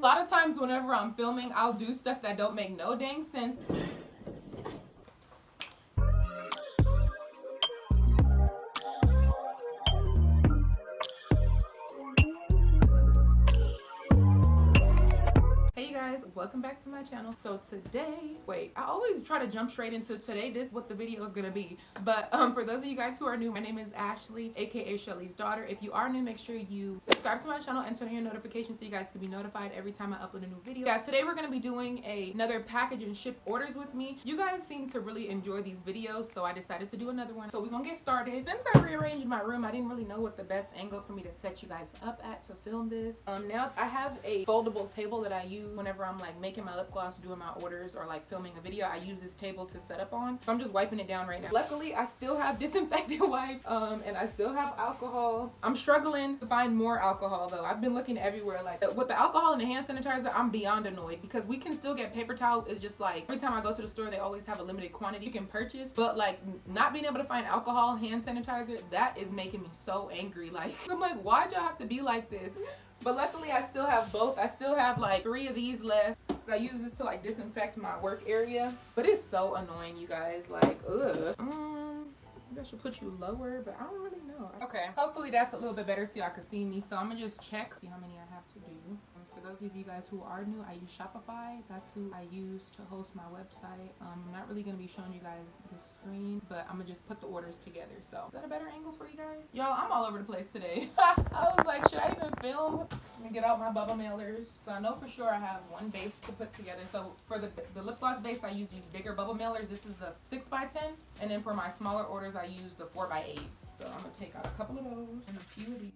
A lot of times whenever I'm filming, I'll do stuff that don't make no dang sense. Hey guys, welcome back to my channel. So today, I always try to jump straight into today. This is what the video is gonna be. But for those of you guys who are new, my name is Ashley, aka Shelly's daughter. If you are new, make sure you subscribe to my channel and turn on your notifications so you guys can be notified every time I upload a new video. Yeah, today we're gonna be doing another package and ship orders with me. You guys seem to really enjoy these videos, so I decided to do another one. So we're gonna get started. Since I rearranged my room, I didn't really know what the best angle for me to set you guys up at to film this. Now I have a foldable table that I use whenever I'm like making my lip gloss, doing my orders, or like filming a video. I use this table to set up on. So I'm just wiping it down right now. Luckily, I still have disinfectant wipe and I still have alcohol. I'm struggling to find more alcohol though. I've been looking everywhere. Like with the alcohol and the hand sanitizer, I'm beyond annoyed because we can still get paper towel. It's just like every time I go to the store, they always have a limited quantity you can purchase. But like not being able to find alcohol, hand sanitizer, that is making me so angry. Like I'm like, why'd y'all have to be like this? But luckily I still have both. I still have like 3 of these left. I use this to like disinfect my work area. But it's so annoying, you guys. Like, ugh. Maybe I should put you lower, but I don't really know. Okay, hopefully that's a little bit better so y'all can see me. So I'm gonna just check, see how many I have to do. For those of you guys who are new, I use Shopify. That's who I use to host my website. I'm not really gonna be showing you guys the screen, but I'm gonna just put the orders together. So is that a better angle for you guys? Y'all, I'm all over the place today. I was like, should I even film? Let me get out my bubble mailers. So I know for sure I have one base to put together. So for the lip gloss base, I use these bigger bubble mailers. This is the 6x10, and then for my smaller orders, I use the 4x8s. So I'm gonna take out a couple of those and a few of these.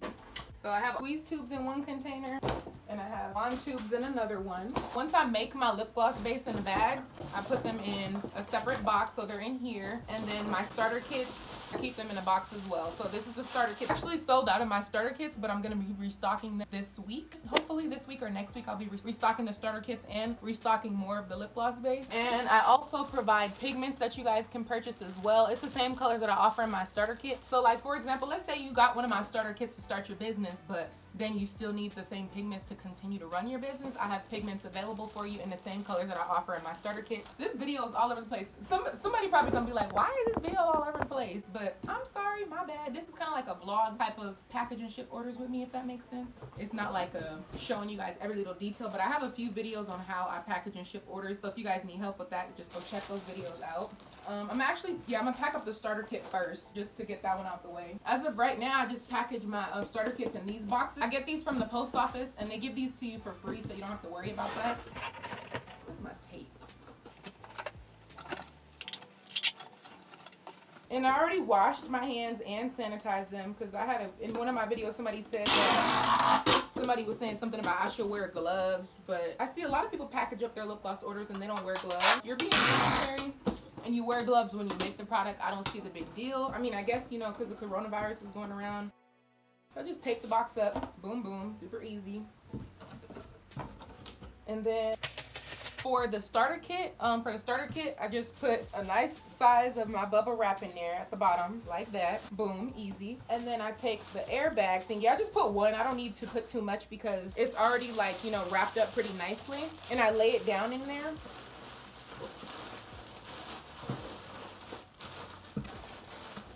So I have squeeze tubes in one container and I have wand tubes in another one. Once I make my lip gloss base in the bags, I put them in a separate box, so they're in here. And then my starter kits, I keep them in a box as well. So this is the starter kit. I actually sold out of my starter kits, but I'm gonna be restocking them this week. Hopefully this week or next week I'll be restocking the starter kits and restocking more of the lip gloss base. And I also provide pigments that you guys can purchase as well. It's the same colors that I offer in my starter kit. So like for example, let's say you got one of my starter kits to start your business, but then you still need the same pigments to continue to run your business. I have pigments available for you in the same colors that I offer in my starter kit. This video is all over the place. Somebody probably gonna be like, why is this video all over the place? But I'm sorry, my bad. This is kind of like a vlog type of package and ship orders with me, if that makes sense. It's not like showing you guys every little detail, but I have a few videos on how I package and ship orders. So if you guys need help with that, just go check those videos out. I'm gonna pack up the starter kit first just to get that one out the way. As of right now, I just package my starter kits in these boxes. I get these from the post office and they give these to you for free, so you don't have to worry about that. Where's my tape? And I already washed my hands and sanitized them because I had in one of my videos somebody said that somebody was saying something about I should wear gloves, but I see a lot of people package up their lip gloss orders and they don't wear gloves. You're being necessary and you wear gloves when you make the product. I don't see the big deal. I mean, I guess, you know, because the coronavirus is going around. I just tape the box up, boom, boom, super easy. And then for the starter kit, I just put a nice size of my bubble wrap in there at the bottom, like that, boom, easy. And then I take the airbag thing. Yeah, I just put one. I don't need to put too much because it's already like, you know, wrapped up pretty nicely. And I lay it down in there.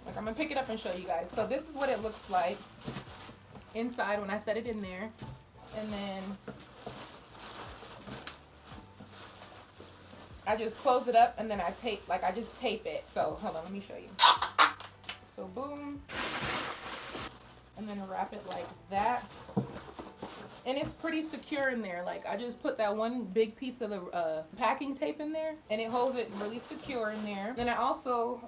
Like, I'm gonna pick it up and show you guys. So this is what it looks like inside when I set it in there. And then I just close it up and then I just tape it. So hold on, let me show you. So boom, and then wrap it like that. And it's pretty secure in there. Like I just put that one big piece of the packing tape in there and it holds it really secure in there. Then I also,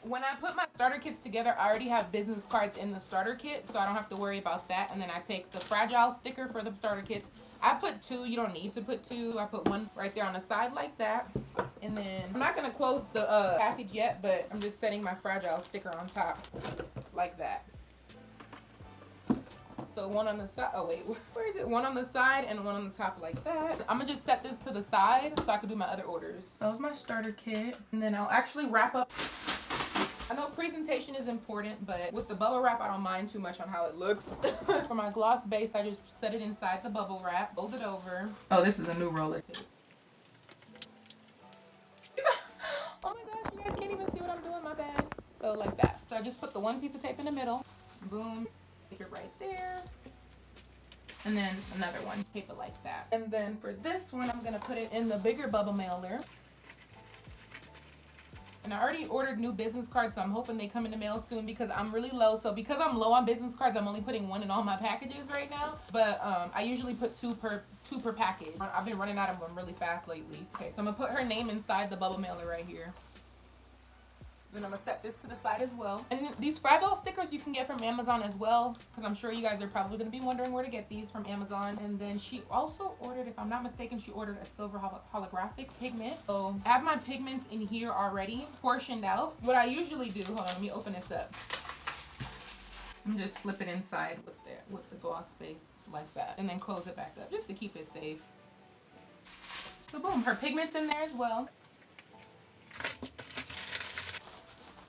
when I put my starter kits together, I already have business cards in the starter kit, so I don't have to worry about that. And then I take the fragile sticker for the starter kits. I put 2, you don't need to put 2. I put 1 right there on the side like that. And then I'm not gonna close the package yet, but I'm just setting my fragile sticker on top like that. So one on the side, oh wait, where is it? One on the side and one on the top like that. I'm gonna just set this to the side so I can do my other orders. That was my starter kit. And then I'll actually wrap up I know presentation is important, but with the bubble wrap, I don't mind too much on how it looks. For my gloss base, I just set it inside the bubble wrap, fold it over. Oh, this is a new roller tape. Oh my gosh, you guys can't even see what I'm doing, my bad. So like that. So I just put the one piece of tape in the middle. Boom, take it right there. And then another one, tape it like that. And then for this one, I'm gonna put it in the bigger bubble mailer. And I already ordered new business cards, so I'm hoping they come in the mail soon because I'm really low. So because I'm low on business cards, I'm only putting one in all my packages right now. But I usually put two per package. I've been running out of them really fast lately. Okay, so I'm gonna put her name inside the bubble mailer right here. Then I'm gonna set this to the side as well. And these Fraggle stickers you can get from Amazon as well, because I'm sure you guys are probably gonna be wondering where to get these from Amazon. And then she also ordered, if I'm not mistaken, she ordered a silver holographic pigment. So I have my pigments in here already, portioned out. What I usually do, hold on, let me open this up. I'm just slip it inside with the gloss base like that, and then close it back up just to keep it safe. So boom, her pigment's in there as well.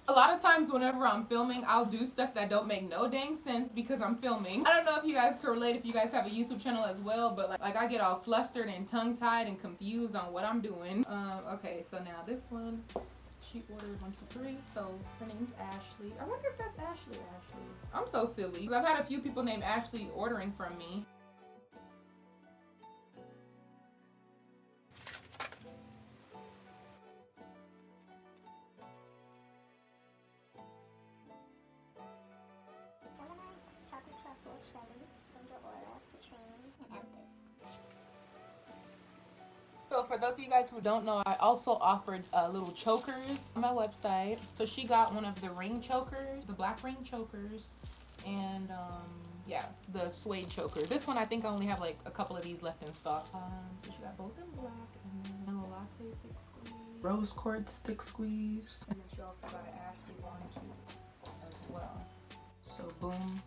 A lot of times whenever I'm filming, I'll do stuff that don't make no dang sense because I'm filming. I don't know if you guys can relate if you guys have a YouTube channel as well, but like I get all flustered and tongue-tied and confused on what I'm doing. Okay, so now this one, she ordered 1, 2, 3, so her name's Ashley. I wonder if that's Ashley. I'm so silly. I've had a few people named Ashley ordering from me. So for those of you guys who don't know, I also offered little chokers on my website. So she got one of the ring chokers, the black ring chokers, and yeah, the suede choker. This one I think I only have like a couple of these left in stock. So she got both in black and then a latte thick squeeze, rose quartz thick squeeze, and then she also got an Ashley one too as well. So boom.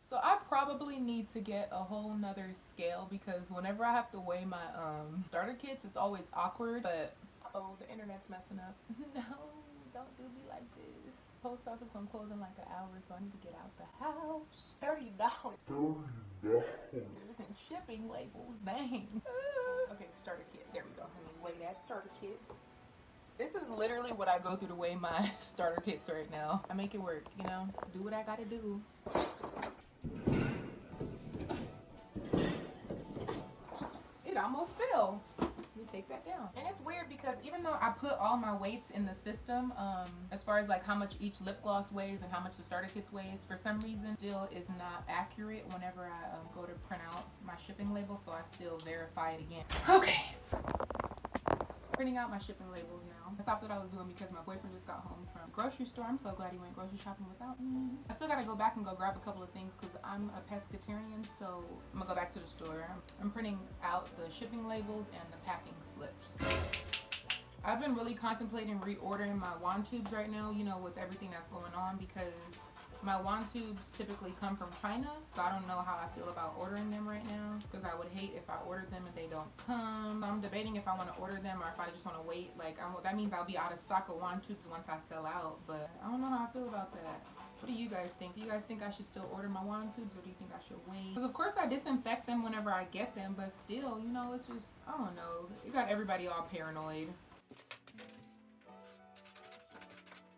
So I probably need to get a whole nother scale because whenever I have to weigh my starter kits, it's always awkward. But oh, the internet's messing up. No, don't do me like this. Post office gonna close in like an hour, so I need to get out the house. $30. And shipping labels, dang. Okay, starter kit. There we go. Let me weigh that starter kit. This is literally what I go through to weigh my starter kits right now. I make it work, you know. Do what I gotta do. It almost fell. Let me take that down. And it's weird because even though I put all my weights in the system, as far as like how much each lip gloss weighs and how much the starter kits weighs, for some reason still is not accurate whenever I go to print out my shipping label, so I still verify it again. Okay. Printing out my shipping labels now. I stopped what I was doing because my boyfriend just got home from the grocery store. I'm so glad he went grocery shopping without me. I still gotta go back and go grab a couple of things because I'm a pescatarian, so I'm gonna go back to the store. I'm printing out the shipping labels and the packing slips. I've been really contemplating reordering my wand tubes right now, you know, with everything that's going on, because my wand tubes typically come from China, so I don't know how I feel about ordering them right now, because I would hate if I ordered them and they don't come. I'm debating if I want to order them or if I just want to wait. Like, that means I'll be out of stock of wand tubes once I sell out, but I don't know how I feel about that. What do you guys think? Do you guys think I should still order my wand tubes, or do you think I should wait? Because of course I disinfect them whenever I get them, but still, you know, it's just, I don't know. You got everybody all paranoid.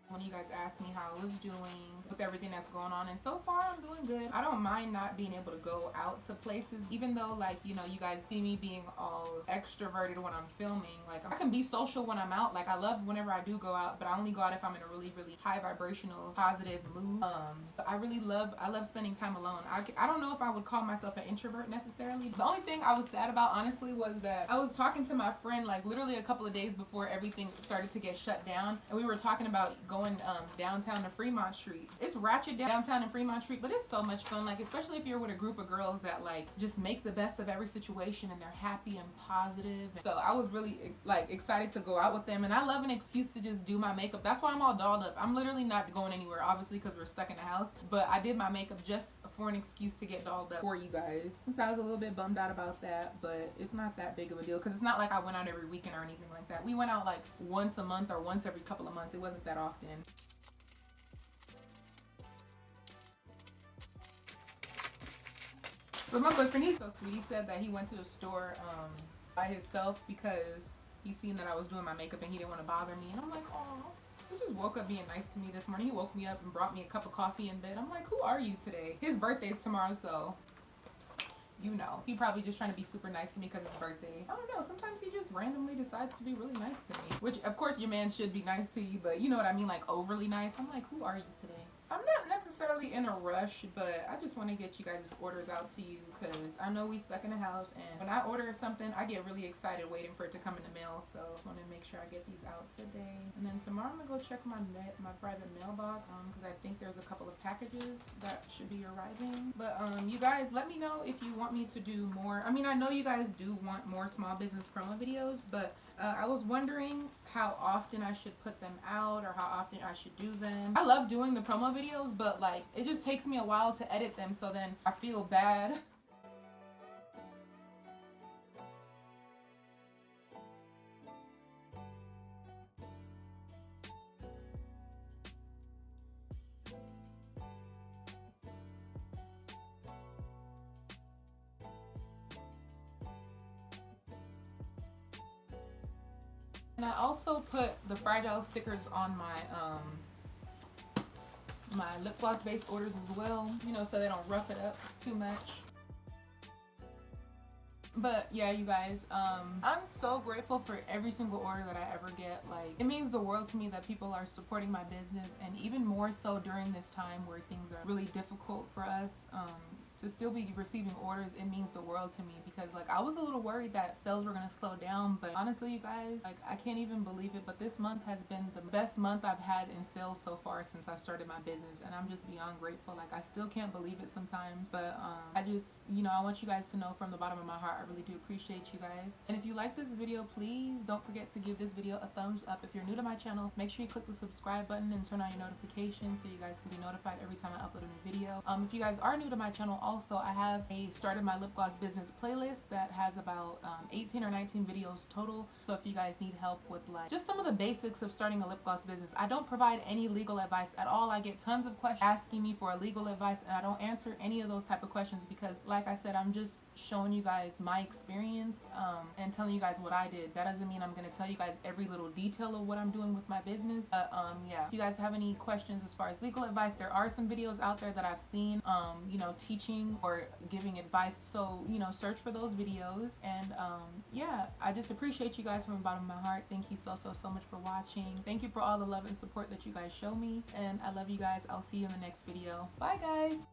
When you guys asked me how I was doing with everything that's going on, and so far I'm doing good. I don't mind not being able to go out to places, even though, like, you know, you guys see me being all extroverted when I'm filming. Like, I can be social when I'm out. Like, I love whenever I do go out, but I only go out if I'm in a really, really high vibrational, positive mood. But I love spending time alone. I don't know if I would call myself an introvert necessarily. The only thing I was sad about, honestly, was that I was talking to my friend, like, literally a couple of days before everything started to get shut down, and we were talking about going going downtown to Fremont Street. It's ratchet downtown in Fremont Street, but it's so much fun. Like, especially if you're with a group of girls that like just make the best of every situation and they're happy and positive. So I was really like excited to go out with them, and I love an excuse to just do my makeup. That's why I'm all dolled up. I'm literally not going anywhere, obviously, because we're stuck in the house, but I did my makeup just for an excuse to get dolled up for you guys. So I was a little bit bummed out about that, but it's not that big of a deal because it's not like I went out every weekend or anything like that. We went out like once a month or once every couple of months. It wasn't that often. But my boyfriend, he's so sweet. He said that he went to the store by himself because he seen that I was doing my makeup and he didn't want to bother me. And I'm like, oh, he just woke up being nice to me this morning. He woke me up and brought me a cup of coffee in bed. I'm like, who are you today? His birthday's tomorrow, so you know, he probably just trying to be super nice to me because it's his birthday. I don't know, sometimes he just randomly decides to be really nice to me, which of course your man should be nice to you, but you know what I mean, like overly nice. I'm like, who are you today? I'm not necessarily in a rush, but I just want to get you guys' orders out to you because I know we stuck in the house, and when I order something I get really excited waiting for it to come in the mail, so I want to make sure I get these out today. And then tomorrow I'm gonna go check my private mailbox because I think there's a couple of packages that should be arriving. But you guys, let me know if you want me to do more. I mean, I know you guys do want more small business promo videos, but I was wondering how often I should put them out or how often I should do them. I love doing the promo videos, but like it just takes me a while to edit them, so then I feel bad. And I also put the fragile stickers on my lip gloss based orders as well, you know, so they don't rough it up too much. But yeah, you guys, I'm so grateful for every single order that I ever get. Like, it means the world to me that people are supporting my business, and even more so during this time where things are really difficult for us. To still be receiving orders, it means the world to me, because like I was a little worried that sales were gonna slow down, but honestly you guys, like I can't even believe it, but this month has been the best month I've had in sales so far since I started my business, and I'm just beyond grateful. Like I still can't believe it sometimes, but I just, you know, I want you guys to know from the bottom of my heart I really do appreciate you guys. And if you like this video, please don't forget to give this video a thumbs up. If you're new to my channel, make sure you click the subscribe button and turn on your notifications so you guys can be notified every time I upload a new video. If you guys are new to my channel, also I have a started my lip gloss business playlist that has about 18 or 19 videos total. So if you guys need help with like just some of the basics of starting a lip gloss business, I don't provide any legal advice at all. I get tons of questions asking me for legal advice, and I don't answer any of those type of questions because like I said, I'm just showing you guys my experience and telling you guys what I did. That doesn't mean I'm going to tell you guys every little detail of what I'm doing with my business, but yeah, if you guys have any questions as far as legal advice, there are some videos out there that I've seen, you know, teaching or giving advice, so you know, search for those videos. And yeah, I just appreciate you guys from the bottom of my heart. Thank you so much for watching. Thank you for all the love and support that you guys show me, and I love you guys. I'll see you in the next video. Bye guys.